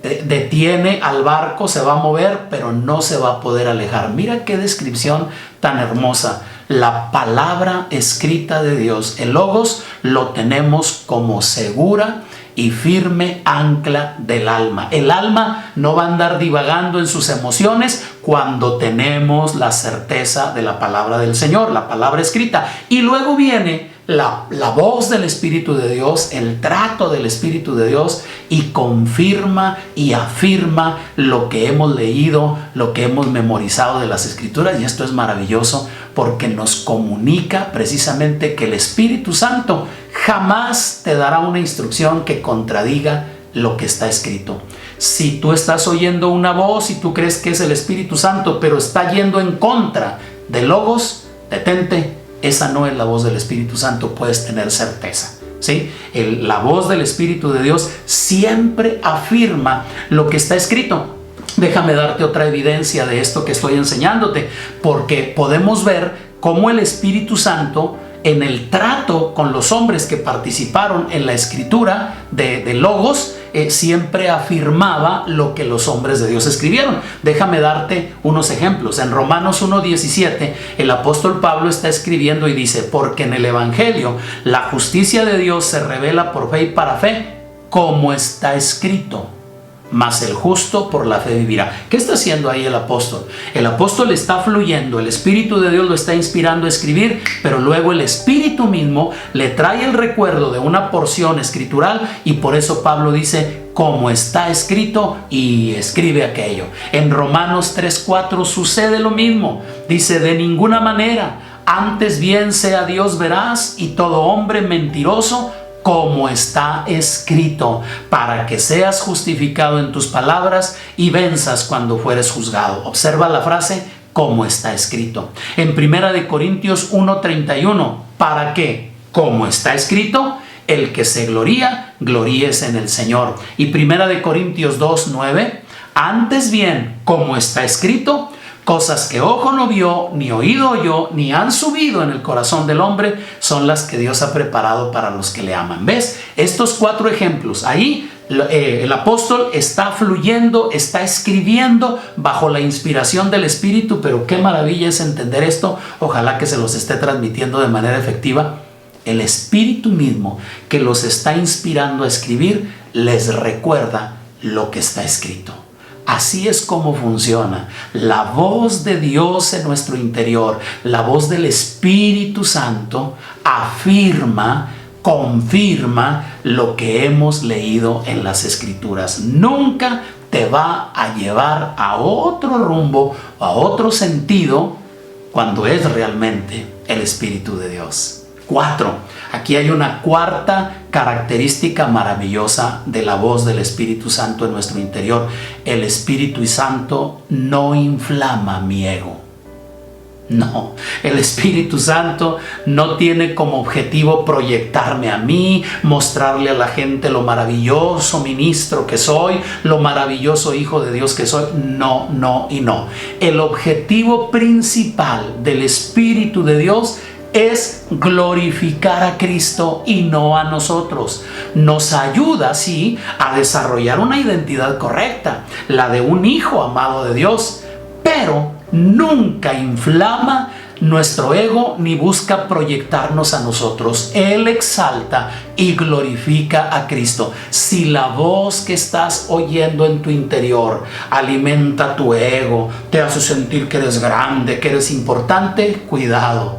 detiene al barco, se va a mover, pero no se va a poder alejar. Mira qué descripción tan hermosa. La palabra escrita de Dios, el Logos, lo tenemos como segura y firme ancla del alma. El alma no va a andar divagando en sus emociones cuando tenemos la certeza de la palabra del Señor, la palabra escrita. Y luego viene la voz del Espíritu de Dios, el trato del Espíritu de Dios, y confirma y afirma lo que hemos leído, lo que hemos memorizado de las Escrituras. Y esto es maravilloso porque nos comunica precisamente que el Espíritu Santo jamás te dará una instrucción que contradiga lo que está escrito. Si tú estás oyendo una voz y tú crees que es el Espíritu Santo, pero está yendo en contra del Logos, detente. Esa no es la voz del Espíritu Santo, puedes tener certeza, ¿sí? La voz del Espíritu de Dios siempre afirma lo que está escrito. Déjame darte otra evidencia de esto que estoy enseñándote, porque podemos ver cómo el Espíritu Santo, en el trato con los hombres que participaron en la escritura de Logos, siempre afirmaba lo que los hombres de Dios escribieron. Déjame darte unos ejemplos. En Romanos 1:17, el apóstol Pablo está escribiendo y dice: porque en el Evangelio la justicia de Dios se revela por fe y para fe, como está escrito, mas el justo por la fe vivirá. ¿Qué está haciendo ahí el apóstol? El apóstol está fluyendo, el Espíritu de Dios lo está inspirando a escribir, pero luego el Espíritu mismo le trae el recuerdo de una porción escritural, y por eso Pablo dice: como está escrito, y escribe aquello. En Romanos 3:4 sucede lo mismo. Dice: de ninguna manera, antes bien sea Dios veraz y todo hombre mentiroso, como está escrito, para que seas justificado en tus palabras y venzas cuando fueres juzgado. Observa la frase, como está escrito. En 1 Corintios 1:31, ¿para qué? Como está escrito, el que se gloría, gloríese en el Señor. Y 1 Corintios 2:9, antes bien, como está escrito, cosas que ojo no vio, ni oído oyó, ni han subido en el corazón del hombre, son las que Dios ha preparado para los que le aman. ¿Ves? Estos 4 ejemplos. Ahí el apóstol está fluyendo, está escribiendo bajo la inspiración del Espíritu, pero qué maravilla es entender esto. Ojalá que se los esté transmitiendo de manera efectiva. El Espíritu mismo que los está inspirando a escribir les recuerda lo que está escrito. Así es como funciona. La voz de Dios en nuestro interior, la voz del Espíritu Santo, afirma, confirma lo que hemos leído en las Escrituras. Nunca te va a llevar a otro rumbo, a otro sentido, cuando es realmente el Espíritu de Dios. 4. Aquí hay una cuarta característica maravillosa de la voz del Espíritu Santo en nuestro interior. El Espíritu Santo no inflama mi ego. No, el Espíritu Santo no tiene como objetivo proyectarme a mí, mostrarle a la gente lo maravilloso ministro que soy, lo maravilloso hijo de Dios que soy. No, no y no. El objetivo principal del Espíritu de Dios es glorificar a Cristo y no a nosotros. Nos ayuda, sí, a desarrollar una identidad correcta, la de un hijo amado de Dios, pero nunca inflama nuestro ego ni busca proyectarnos a nosotros. Él exalta y glorifica a Cristo. Si la voz que estás oyendo en tu interior alimenta tu ego, te hace sentir que eres grande, que eres importante, cuidado,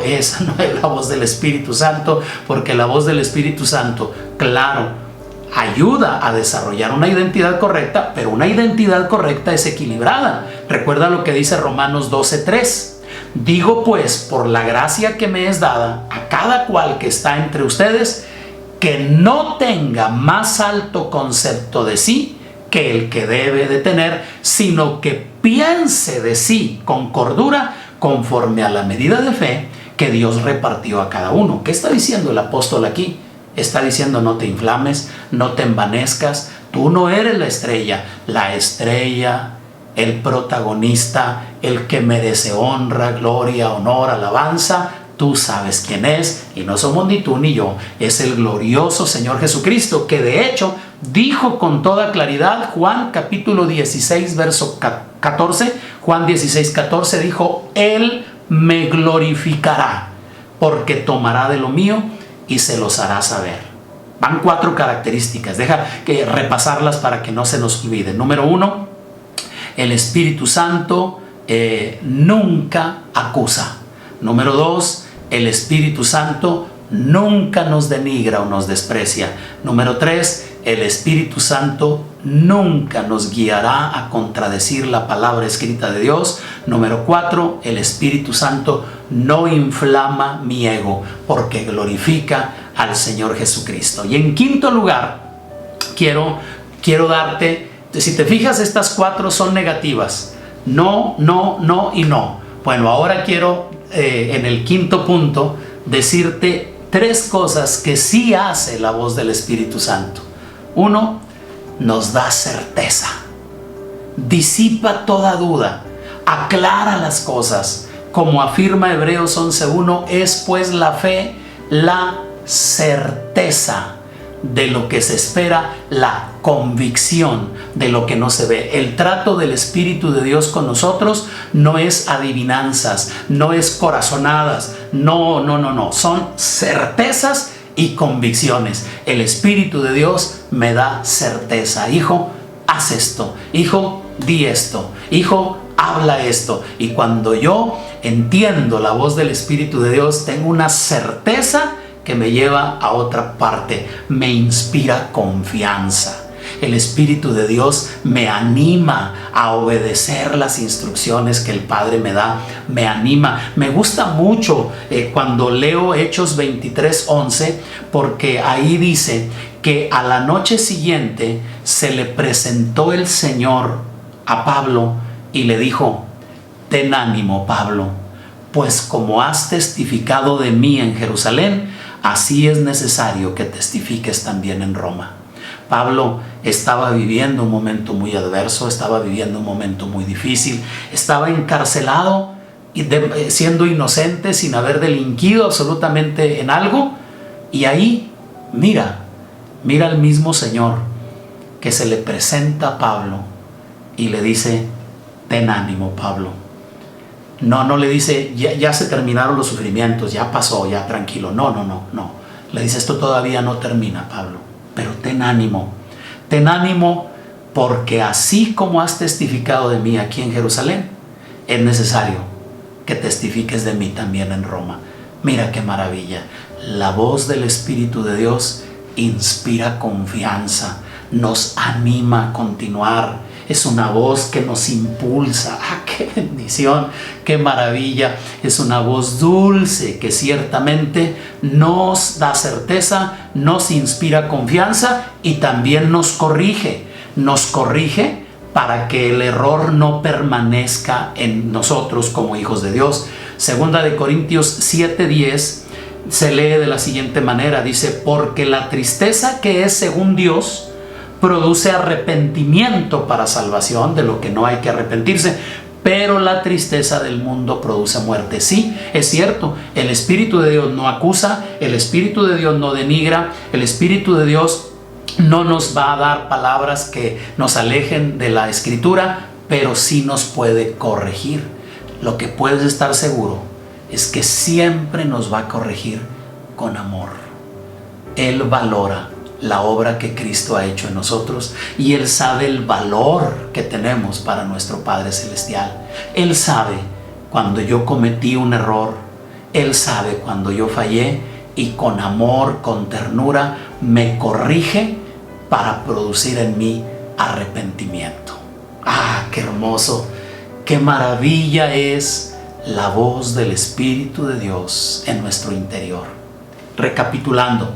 esa no es la voz del Espíritu Santo, porque la voz del Espíritu Santo, claro, ayuda a desarrollar una identidad correcta, pero una identidad correcta es equilibrada. Recuerda lo que dice Romanos 12:3. Digo pues, por la gracia que me es dada, a cada cual que está entre ustedes, que no tenga más alto concepto de sí que el que debe de tener, sino que piense de sí con cordura, conforme a la medida de fe que Dios repartió a cada uno. ¿Qué está diciendo el apóstol aquí? Está diciendo: no te inflames, no te envanezcas, tú no eres la estrella, el protagonista, el que merece honra, gloria, honor, alabanza. Tú sabes quién es, y no somos ni tú ni yo, es el glorioso Señor Jesucristo, que de hecho dijo con toda claridad, Juan capítulo 16 verso 14, Juan 16, 14 dijo: Él me glorificará, porque tomará de lo mío y se los hará saber. Van 4 características, deja que repasarlas para que no se nos olviden. Número 1, el Espíritu Santo nunca acusa. Número 2, el Espíritu Santo nunca nos denigra o nos desprecia. Número 3, el Espíritu Santo nunca nos guiará a contradecir la palabra escrita de Dios. Número 4, el Espíritu Santo no inflama mi ego, porque glorifica al Señor Jesucristo. Y en quinto lugar, quiero darte, si te fijas, estas 4 son negativas: no, no, no y no. Bueno, ahora quiero en el quinto punto decirte 3 cosas que sí hace la voz del Espíritu Santo. 1, nos da certeza, disipa toda duda, aclara las cosas. Como afirma Hebreos 11:1, es pues la fe la certeza de lo que se espera, la convicción de lo que no se ve. El trato del Espíritu de Dios con nosotros no es adivinanzas, no es corazonadas, no, son certezas y convicciones. El Espíritu de Dios me da certeza: hijo, haz esto, hijo, di esto, hijo, habla esto. Y cuando yo entiendo la voz del Espíritu de Dios, tengo una certeza que me lleva a otra parte, me inspira confianza. El Espíritu de Dios me anima a obedecer las instrucciones que el Padre me da, me anima. Me gusta mucho cuando leo Hechos 23:11, porque ahí dice que a la noche siguiente se le presentó el Señor a Pablo y le dijo: ten ánimo, Pablo, pues como has testificado de mí en Jerusalén, así es necesario que testifiques también en Roma. Pablo estaba viviendo un momento muy adverso, estaba viviendo un momento muy difícil, estaba encarcelado y siendo inocente, sin haber delinquido absolutamente en algo. Y ahí, mira al mismo Señor que se le presenta a Pablo y le dice: ten ánimo, Pablo. No le dice: ya se terminaron los sufrimientos, ya pasó, ya tranquilo. No. Le dice: esto todavía no termina, Pablo, pero ten ánimo. Ten ánimo, porque así como has testificado de mí aquí en Jerusalén, es necesario que testifiques de mí también en Roma. Mira qué maravilla. La voz del Espíritu de Dios inspira confianza, nos anima a continuar. Es una voz que nos impulsa. ¡Ah, qué bendición! ¡Qué maravilla! Es una voz dulce que ciertamente nos da certeza, nos inspira confianza y también nos corrige. Nos corrige para que el error no permanezca en nosotros como hijos de Dios. Segunda de Corintios 7:10 se lee de la siguiente manera. Dice: porque la tristeza que es según Dios produce arrepentimiento para salvación, de lo que no hay que arrepentirse, pero la tristeza del mundo produce muerte. Sí, es cierto, el Espíritu de Dios no acusa, el Espíritu de Dios no denigra, el Espíritu de Dios no nos va a dar palabras que nos alejen de la Escritura, pero sí nos puede corregir. lo que puedes estar seguro es que siempre nos va a corregir con amor. Él valora la obra que Cristo ha hecho en nosotros y Él sabe el valor que tenemos para nuestro Padre Celestial. Él sabe cuando yo cometí un error, Él sabe cuando yo fallé y con amor, con ternura, me corrige para producir en mí arrepentimiento. ¡Ah, qué hermoso! ¡Qué maravilla es la voz del Espíritu de Dios en nuestro interior! Recapitulando,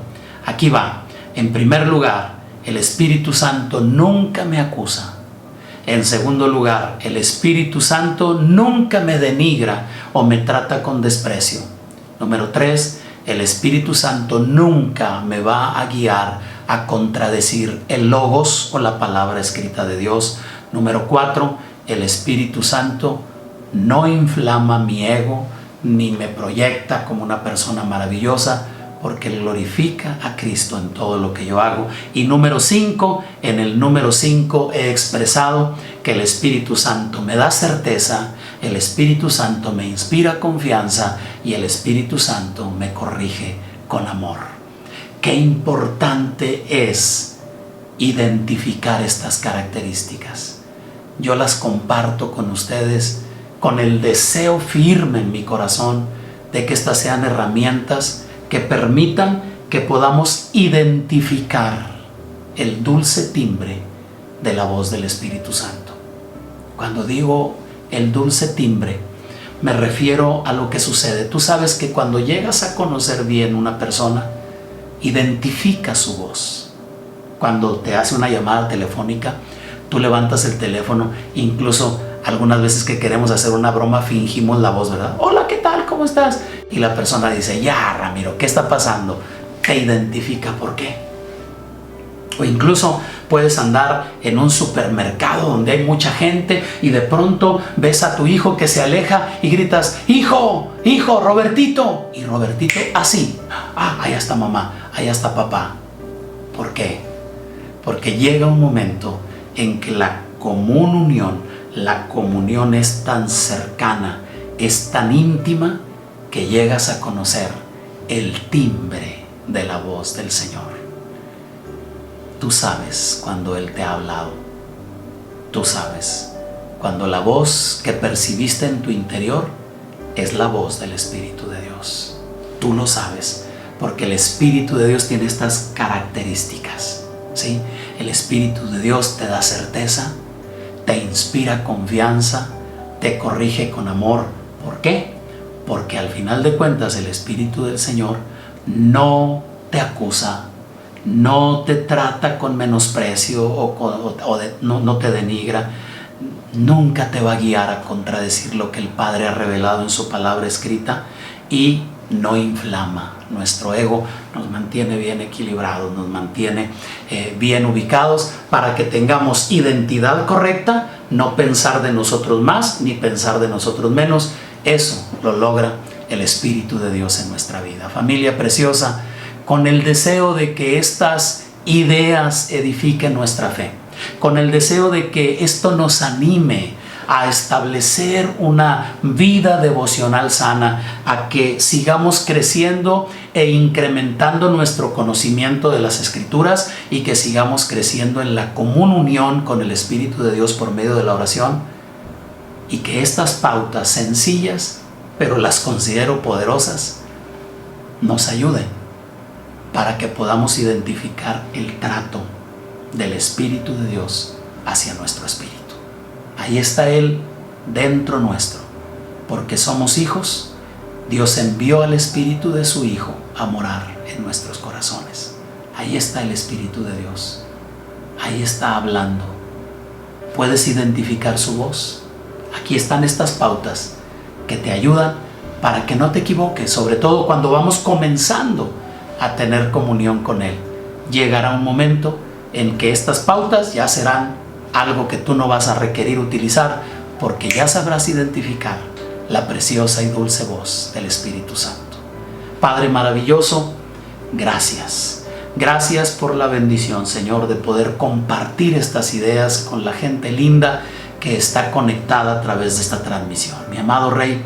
aquí va. En primer lugar, el Espíritu Santo nunca me acusa. En segundo lugar, el Espíritu Santo nunca me denigra o me trata con desprecio. Número 3, el Espíritu Santo nunca me va a guiar a contradecir el logos o la palabra escrita de Dios. Número 4, el Espíritu Santo no inflama mi ego ni me proyecta como una persona maravillosa, porque glorifica a Cristo en todo lo que yo hago. Y número 5, en el número 5 he expresado que el Espíritu Santo me da certeza, el Espíritu Santo me inspira confianza y el Espíritu Santo me corrige con amor. Qué importante es identificar estas características. Yo las comparto con ustedes con el deseo firme en mi corazón de que estas sean herramientas que permitan que podamos identificar el dulce timbre de la voz del Espíritu Santo. Cuando digo el dulce timbre, me refiero a lo que sucede. Tú sabes que cuando llegas a conocer bien una persona, identifica su voz. Cuando te hace una llamada telefónica, tú levantas el teléfono, incluso algunas veces que queremos hacer una broma fingimos la voz, ¿verdad? Hola, ¿qué tal? ¿Cómo estás? Y la persona dice, ya Ramiro, ¿qué está pasando? Te identifica por qué. O incluso puedes andar en un supermercado donde hay mucha gente y de pronto ves a tu hijo que se aleja y gritas, hijo, Robertito. Y Robertito así, allá está mamá, allá está papá. ¿Por qué? Porque llega un momento en que la común unión, la comunión es tan cercana, es tan íntima, que llegas a conocer el timbre de la voz del Señor. Tú sabes cuando Él te ha hablado. Tú sabes cuando la voz que percibiste en tu interior es la voz del Espíritu de Dios. Tú lo sabes porque el Espíritu de Dios tiene estas características, ¿sí? El Espíritu de Dios te da certeza, te inspira confianza, te corrige con amor. ¿Por qué? Porque al final de cuentas el Espíritu del Señor no te acusa, no te trata con menosprecio no te denigra, nunca te va a guiar a contradecir lo que el Padre ha revelado en su palabra escrita y no inflama nuestro ego, nos mantiene bien equilibrados, nos mantiene bien ubicados para que tengamos identidad correcta, no pensar de nosotros más ni pensar de nosotros menos. Eso lo logra el Espíritu de Dios en nuestra vida. Familia preciosa, con el deseo de que estas ideas edifiquen nuestra fe, con el deseo de que esto nos anime a establecer una vida devocional sana, a que sigamos creciendo e incrementando nuestro conocimiento de las Escrituras y que sigamos creciendo en la común unión con el Espíritu de Dios por medio de la oración, y que estas pautas sencillas, pero las considero poderosas, nos ayuden para que podamos identificar el trato del Espíritu de Dios hacia nuestro espíritu. Ahí está Él dentro nuestro, porque somos hijos. Dios envió al Espíritu de su Hijo a morar en nuestros corazones. Ahí está el Espíritu de Dios. Ahí está hablando. ¿Puedes identificar su voz? Aquí están estas pautas que te ayudan para que no te equivoques, sobre todo cuando vamos comenzando a tener comunión con Él. Llegará un momento en que estas pautas ya serán algo que tú no vas a requerir utilizar, porque ya sabrás identificar la preciosa y dulce voz del Espíritu Santo. Padre maravilloso, gracias. Gracias por la bendición, Señor, de poder compartir estas ideas con la gente linda que está conectada a través de esta transmisión. Mi amado Rey,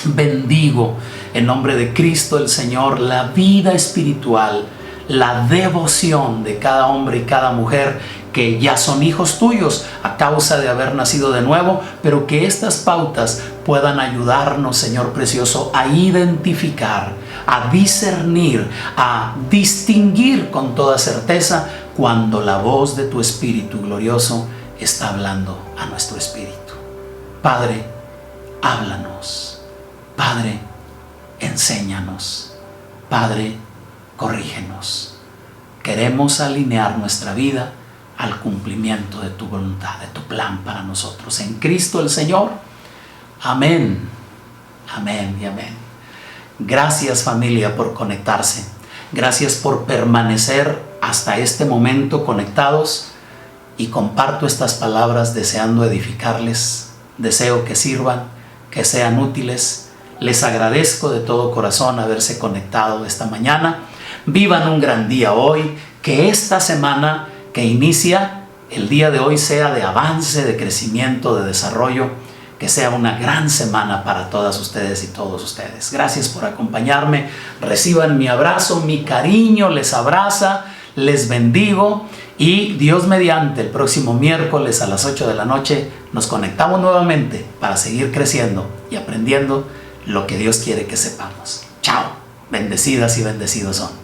bendigo en nombre de Cristo el Señor la vida espiritual, la devoción de cada hombre y cada mujer que ya son hijos tuyos a causa de haber nacido de nuevo, pero que estas pautas puedan ayudarnos, Señor precioso, a identificar, a discernir, a distinguir con toda certeza cuando la voz de tu Espíritu glorioso está hablando a nuestro espíritu. Padre, háblanos. Padre, enséñanos. Padre, corrígenos. Queremos alinear nuestra vida al cumplimiento de tu voluntad, de tu plan para nosotros. En Cristo el Señor. Amén. Amén y amén. Gracias, familia, por conectarse. Gracias por permanecer hasta este momento conectados, y comparto estas palabras deseando edificarles. Deseo que sirvan, que sean útiles. Les agradezco de todo corazón haberse conectado esta mañana. Vivan un gran día hoy. Que esta semana que inicia el día de hoy sea de avance, de crecimiento, de desarrollo. Que sea una gran semana para todas ustedes y todos ustedes. Gracias por acompañarme. Reciban mi abrazo, mi cariño les abraza, les bendigo. Y Dios mediante, el próximo miércoles a las 8 de la noche nos conectamos nuevamente para seguir creciendo y aprendiendo lo que Dios quiere que sepamos. Chao. Bendecidas y bendecidos son.